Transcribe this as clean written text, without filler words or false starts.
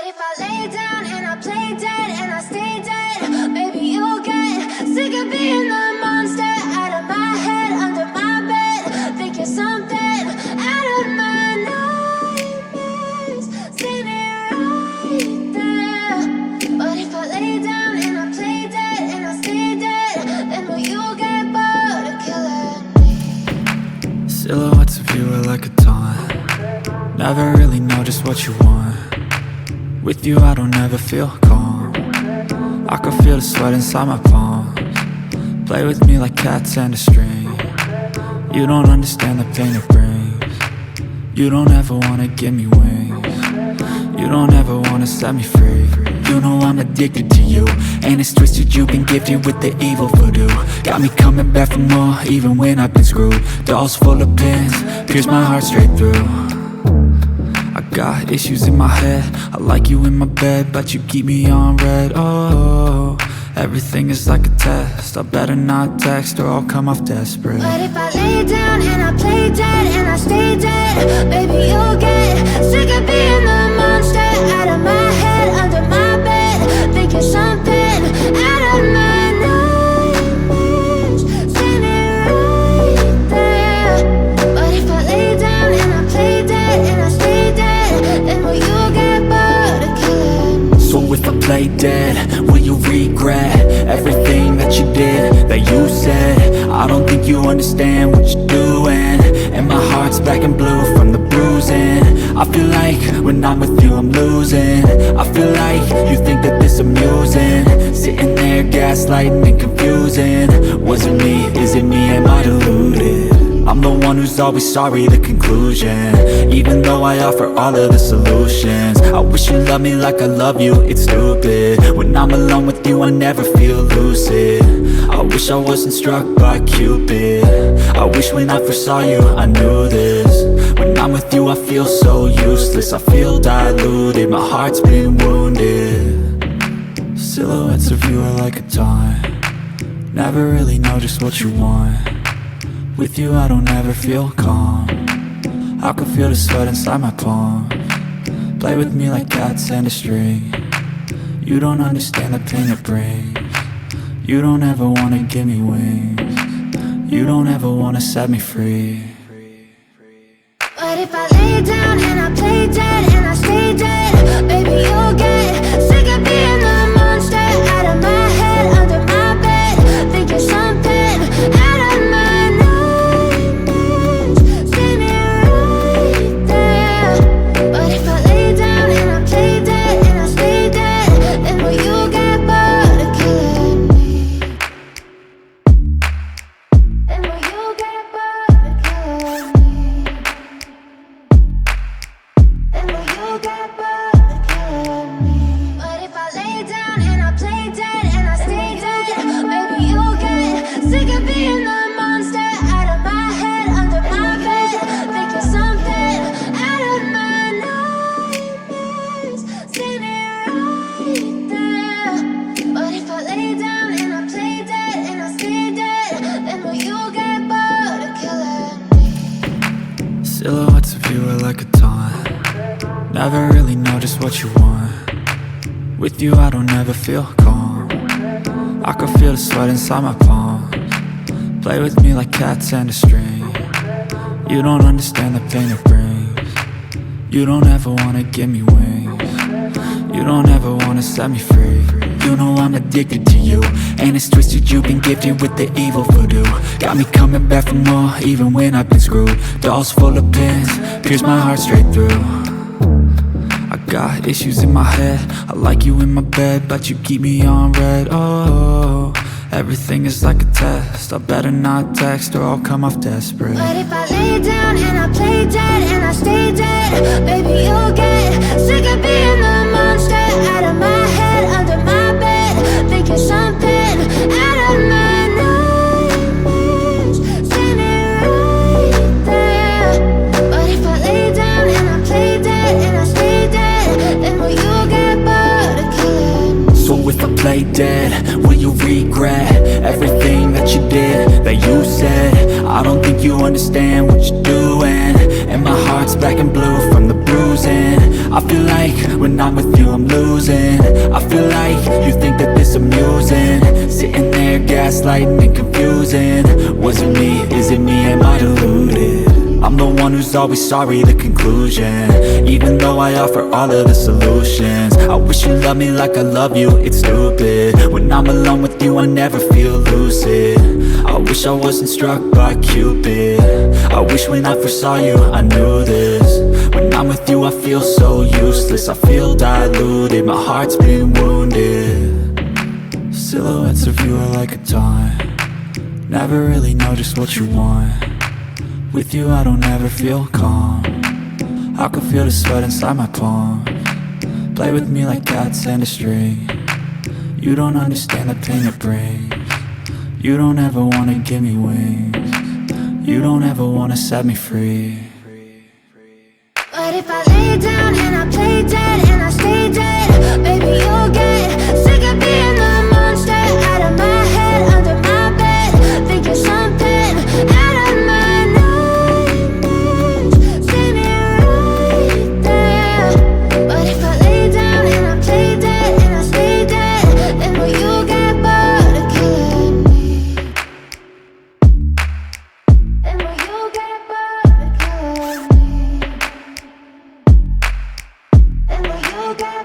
if I lay down and I play dead and I stay dead? Maybe you'll get sick of being the monster out of my head, under my bed. Think you're something out of my nightmares, standing right there. But if I lay down and I play dead and I stay dead, then will you get bored of killing me? Silhouettes of you are like a taunt. Never really know just what you want. With you I don't ever feel calm. I can feel the sweat inside my palms. Play with me like cats and a string. You don't understand the pain it brings. You don't ever wanna give me wings. You don't ever wanna set me free. You know I'm addicted to you, and it's twisted, you've been gifted with the evil voodoo. Got me coming back for more, even when I've been screwed. Dolls full of pins, pierce my heart straight through. I got issues in my head, I like you in my bed, but you keep me on red. Oh, everything is like a test, I better not text or I'll come off desperate. But if I lay down and I play dead and I stay dead, baby you'll get sick of being the monster out of my head, under my bed. Think you're something out of my nightmares, standing right there. But if I lay down and I play dead and I stay dead, then will you get bored of killing me? So if I play dead, will you regret everything that you did, that you said? I don't think you understand what you're doing, and my heart's black and blue from the bruising. I feel like when I'm with you I'm losing. I feel like you think that this amusing, sitting there gaslighting and confusing. Was it me? Is it me? Am I deluded? I'm the one who's always sorry, the conclusion, even though I offer all of the solutions. I wish you loved me like I love you, it's stupid. When I'm alone with you I never feel lucid. I wish I wasn't struck by Cupid. I wish when I first saw you I knew this. When I'm with you I feel so useless, I feel diluted, my heart's been wounded. Silhouettes of you are like a taunt. Never really know just what you want. With you I don't ever feel calm. I can feel the sweat inside my palms. Play with me like cats and a string. You don't understand the pain it brings. You don't ever wanna give me wings. You don't ever wanna set me free. But if I lay down and I play dead and I stay dead, baby you'll get sick of being the monster out of my head, under my bed. Think you're something out of my nightmares, standing right there. But if I lay down and I play dead and I stay dead, then will you get bored of killing me? Then will you get bored of killing me? Then will you get bored of killing me? But if I lay down and I play dead and I stay dead, maybe you'll get sick of being the monster out of my head, under my bed. Think you're something out of my nightmares, standing right there. But if I lay down and I play dead and I stay dead, then will you get bored of killing me? Silhouettes of you are like a taunt. Never really know just what you want. With you I don't ever feel calm. I can feel the sweat inside my palms. Play with me like cats and a string. You don't understand the pain it brings. You don't ever wanna give me wings. You don't ever wanna set me free. You know I'm addicted to you, and it's twisted, you've been gifted with the evil voodoo. Got me coming back for more, even when I've been screwed. Dolls full of pins, pierce my heart straight through. I got issues in my head, I like you in my bed, but you keep me on red. Oh, everything is like a test, I better not text or I'll come off desperate. But if I lay down and I play dead and I stay dead, baby you'll get sick of being the monster out of my head, under my bed. Think you're something out of my nightmares, standing right there. But if I lay down and I play dead and I stay dead, then will you get bored of killing me? So if I play dead, will you regret everything that you did, that you said? I don't think you understand what you're doing, and my heart's black and blue from the bruising. I feel like when I'm with you I'm losing. I feel like you think that this amusing, sitting there gaslighting and confusing. Was it me? Is it me? Am I deluded? I'm the one who's always sorry, the conclusion. Even though I offer all of the solutions, I wish you loved me like I love you, it's stupid. When I'm alone with you I never feel lucid. I wish I wasn't struck by Cupid. I wish when I first saw you I knew this. When I'm with you I feel so useless, I feel diluted, my heart's been wounded. Silhouettes of you are like a taunt, never really know just what you want. With you I don't ever feel calm, I can feel the sweat inside my palm. Play with me like cats and a string. You don't understand the pain it brings. You don't ever wanna give me wings. You don't ever wanna set me free. But if I lay down and I play dead and I stay dead, baby you'll get sick of being the monster out of my head, under my bed, thinking something out of my nightmares. See me right there. But if I lay down and I play dead and I stay dead, then will you get bored of killing me? Then will you get bored of killing me? And will you get